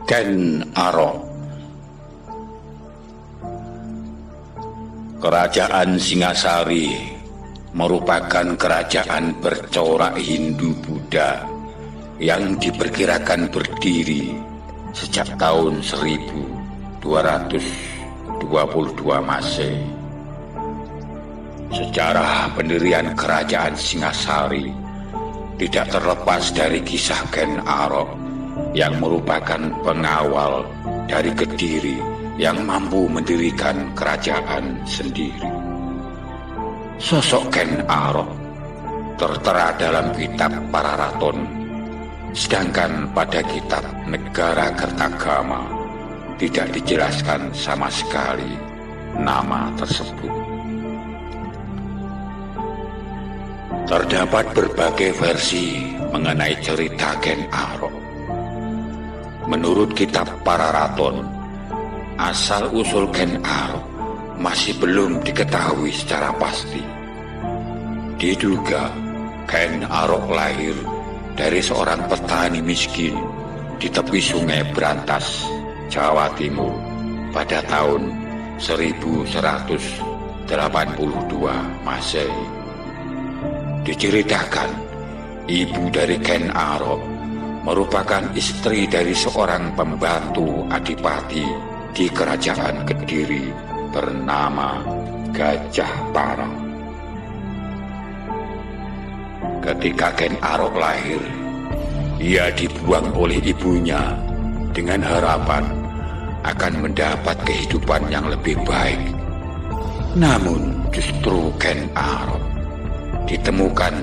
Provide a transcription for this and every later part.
Ken Arok. Kerajaan Singasari merupakan kerajaan bercorak Hindu-Buddha yang diperkirakan berdiri sejak tahun 1222 Masehi. Sejarah pendirian kerajaan Singasari tidak terlepas dari kisah Ken Arok yang merupakan pengawal dari Kediri yang mampu mendirikan kerajaan sendiri. Sosok Ken Arok tertera dalam kitab Pararaton, sedangkan pada kitab Negara Kertagama tidak dijelaskan sama sekali nama tersebut. Terdapat berbagai versi mengenai cerita Ken Arok. Menurut kitab Pararaton, asal-usul Ken Arok masih belum diketahui secara pasti. Diduga Ken Arok lahir dari seorang petani miskin di tepi Sungai Brantas, Jawa Timur pada tahun 1182 Masehi. Diceritakan, ibu dari Ken Arok merupakan istri dari seorang pembantu adipati di kerajaan Kediri bernama Gajah Para. Ketika Ken Arok lahir, ia dibuang oleh ibunya dengan harapan akan mendapat kehidupan yang lebih baik. Namun justru Ken Arok ditemukan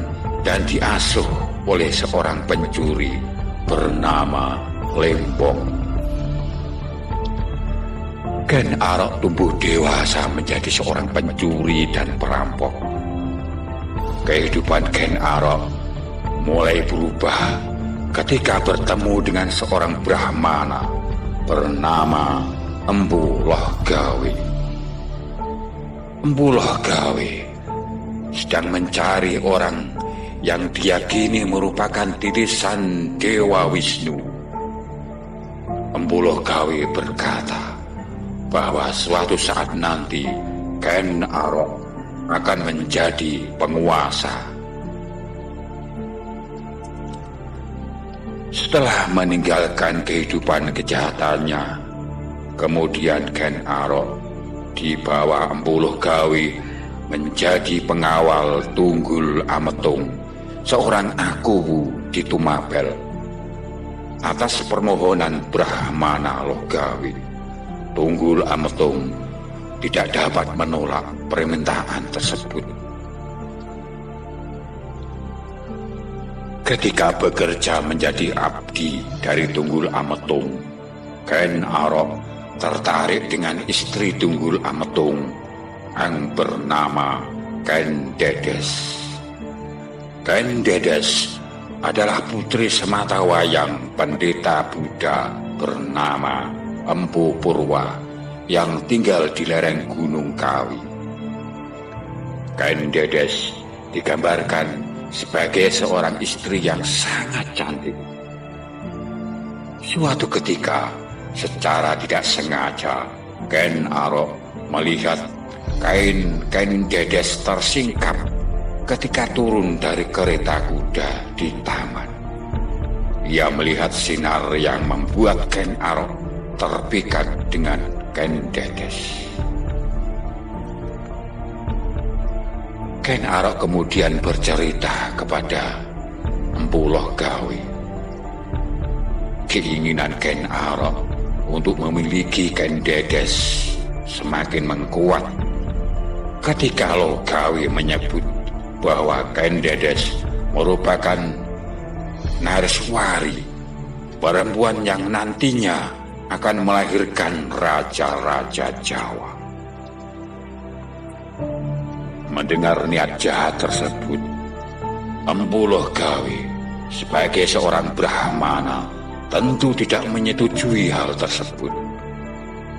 dan diasuh oleh seorang pencuri bernama Lembong. Ken Arok tumbuh dewasa menjadi seorang pencuri dan perampok. Kehidupan Ken Arok mulai berubah ketika bertemu dengan seorang Brahmana bernama Empu Loh Gawe. Empu Loh Gawe sedang mencari orang yang diyakini merupakan titisan Dewa Wisnu. Empu Loh Gawe berkata bahwa suatu saat nanti Ken Arok akan menjadi penguasa. Setelah meninggalkan kehidupan kejahatannya, kemudian Ken Arok dibawa Empu Loh Gawe menjadi pengawal Tunggul Ametung, seorang akuwu di Tumapel. Atas permohonan Brahmana Loh Gawe, Tunggul Ametung tidak dapat menolak permintaan tersebut. Ketika bekerja menjadi abdi dari Tunggul Ametung, Ken Arok tertarik dengan istri Tunggul Ametung yang bernama Ken Dedes. Ken Dedes adalah putri sematawayang pendeta Buddha bernama Empu Purwa yang tinggal di lereng Gunung Kawi. Ken Dedes digambarkan sebagai seorang istri yang sangat cantik. Suatu ketika, secara tidak sengaja, Ken Arok melihat Ken Dedes tersingkap ketika turun dari kereta kuda di taman. Ia melihat sinar yang membuat Ken Arok terpikat dengan Ken Dedes. Ken Arok kemudian bercerita kepada Empu Loh Gawe. Keinginan Ken Arok untuk memiliki Ken Dedes semakin menguat ketika Loh Gawe menyebut bahwa Ken Dedes merupakan Nareswari, perempuan yang nantinya akan melahirkan raja-raja Jawa. Mendengar niat jahat tersebut, Empu Loh Gawe sebagai seorang Brahmana tentu tidak menyetujui hal tersebut.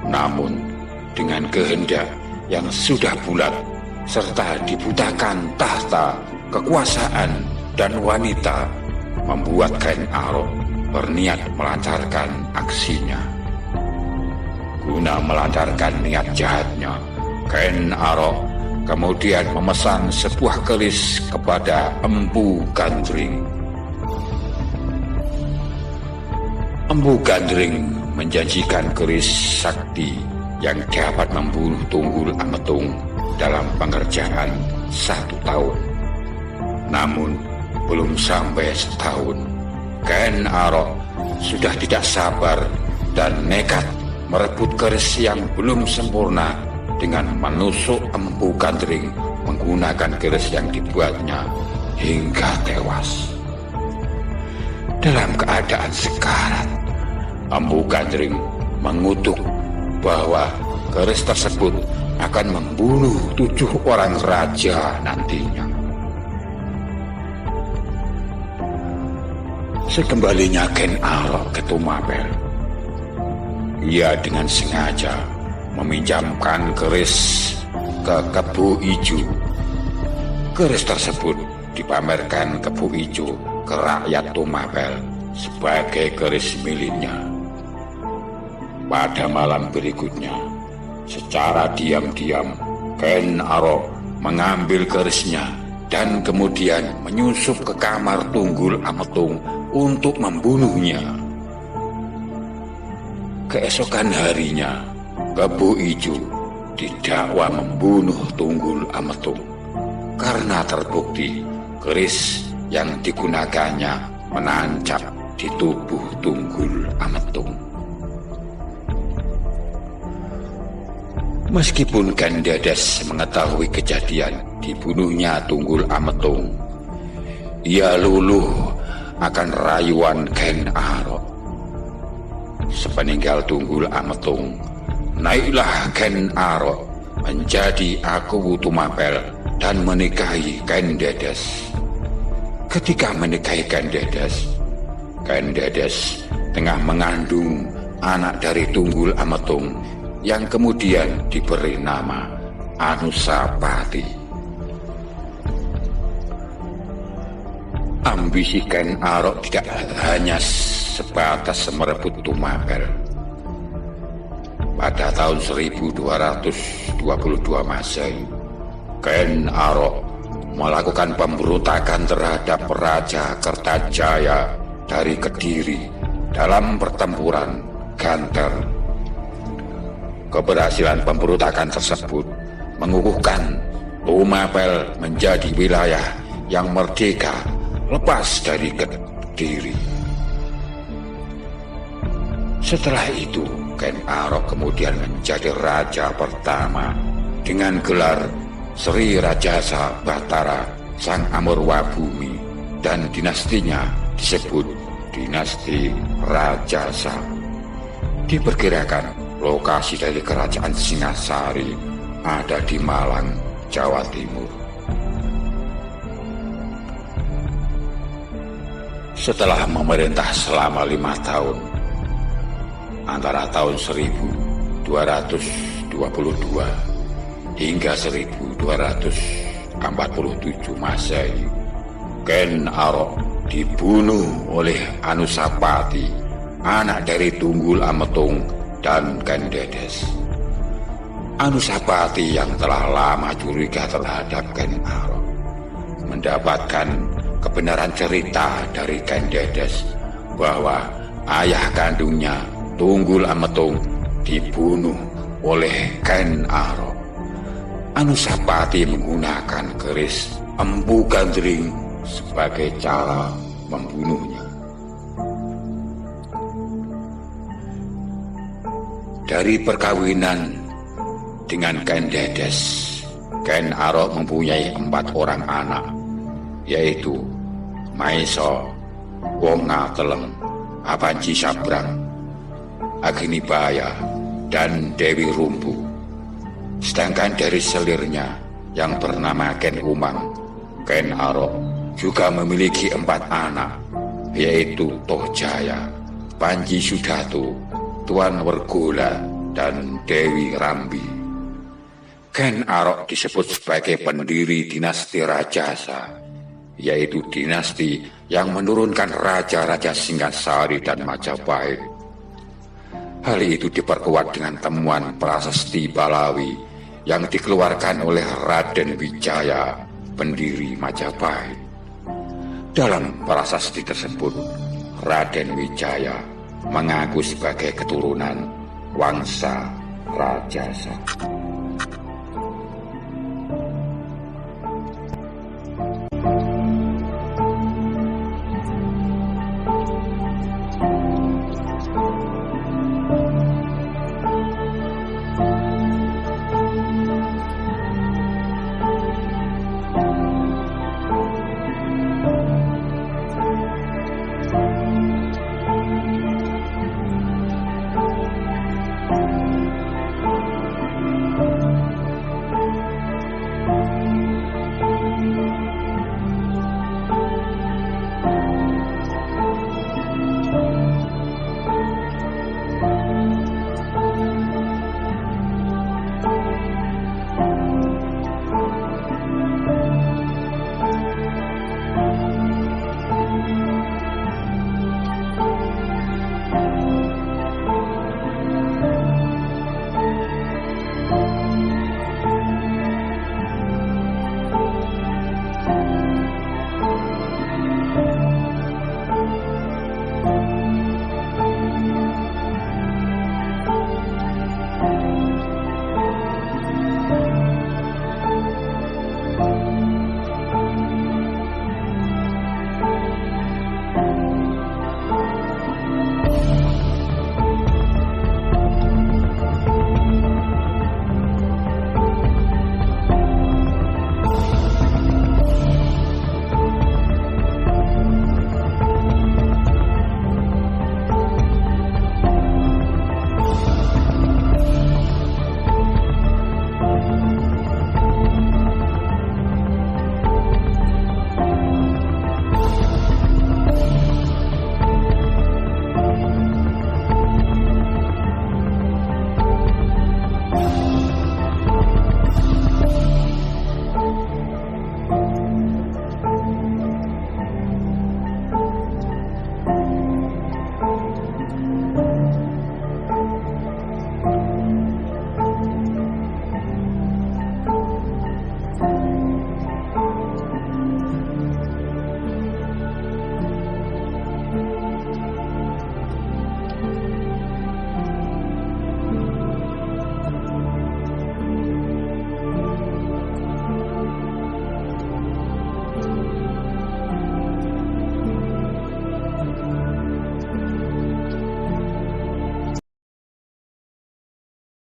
Namun dengan kehendak yang sudah bulat serta dibutakan tahta, kekuasaan, dan wanita, membuat Ken Arok berniat melancarkan aksinya. Guna melancarkan niat jahatnya, Ken Arok kemudian memesan sebuah keris kepada Empu Gandring. Empu Gandring menjanjikan keris sakti yang dapat membunuh Tunggul Ametung dalam pengerjaan 1 tahun. Namun belum sampai setahun, Ken Arok sudah tidak sabar dan nekat merebut keris yang belum sempurna dengan menusuk Empu Gandring menggunakan keris yang dibuatnya hingga tewas. Dalam keadaan sekarat, Empu Gandring mengutuk bahwa keris tersebut akan membunuh 7 orang raja nantinya. Sekembalinya Ken Arok ke Tumapel, ia dengan sengaja meminjamkan keris ke Kebu Ijo. Keris tersebut dipamerkan Kebu Ijo ke rakyat Tumapel sebagai keris miliknya. Pada malam berikutnya, secara diam-diam Ken Arok mengambil kerisnya dan kemudian menyusup ke kamar Tunggul Ametung untuk membunuhnya. Keesokan harinya, Kebu Ijo didakwa membunuh Tunggul Ametung karena terbukti keris yang digunakannya menancap di tubuh Tunggul Ametung. Meskipun Ken Dedes mengetahui kejadian dibunuhnya Tunggul Ametung, ia luluh akan rayuan Ken Arok. Sepeninggal Tunggul Ametung, naiklah Ken Arok menjadi Aku Tumapel dan menikahi Ken Dedes. Ketika menikahi Ken Dedes tengah mengandung anak dari Tunggul Ametung yang kemudian diberi nama Anusapati. Ambisi Ken Arok tidak hanya sebatas merebut Tumapel. Pada tahun 1222 Masehi, Ken Arok melakukan pemberontakan terhadap Raja Kertajaya dari Kediri dalam pertempuran Ganter. Keberhasilan pemberontakan tersebut mengukuhkan Tumapel menjadi wilayah yang merdeka lepas dari Kediri. Setelah itu, Ken Arok kemudian menjadi raja pertama dengan gelar Sri Rajasa Batara Sang Amurwabumi, dan dinastinya disebut dinasti Rajasa. Diperkirakan lokasi dari kerajaan Singasari ada di Malang, Jawa Timur. Setelah memerintah selama 5 tahun, antara tahun 1222 hingga 1247 Masehi, Ken Arok dibunuh oleh Anusapati, anak dari Tunggul Ametung dan Ken Dedes. Anusapati yang telah lama curiga terhadap Ken Arok mendapatkan kebenaran cerita dari Ken Dedes bahwa ayah kandungnya Tunggul Ametung dibunuh oleh Ken Arok. Anusapati menggunakan keris Empu Gandring sebagai cara membunuhnya. Dari perkawinan dengan Ken Dedes, Ken Arok mempunyai 4 orang anak, yaitu Maiso, Wonga Teleng, Abanji Sabrang, Aginibaya, dan Dewi Rumpu. Sedangkan dari selirnya yang bernama Ken Umang, Ken Arok juga memiliki 4 anak, yaitu Toh Jaya, Panji Sudato, Tuan Wergola, dan Dewi Rambi. Ken Arok disebut sebagai pendiri dinasti Rajasa, yaitu dinasti yang menurunkan raja-raja Singasari dan Majapahit. Hal itu diperkuat dengan temuan prasasti Balawi yang dikeluarkan oleh Raden Wijaya, pendiri Majapahit. Dalam prasasti tersebut, Raden Wijaya mengaku sebagai keturunan Wangsa Rajasa.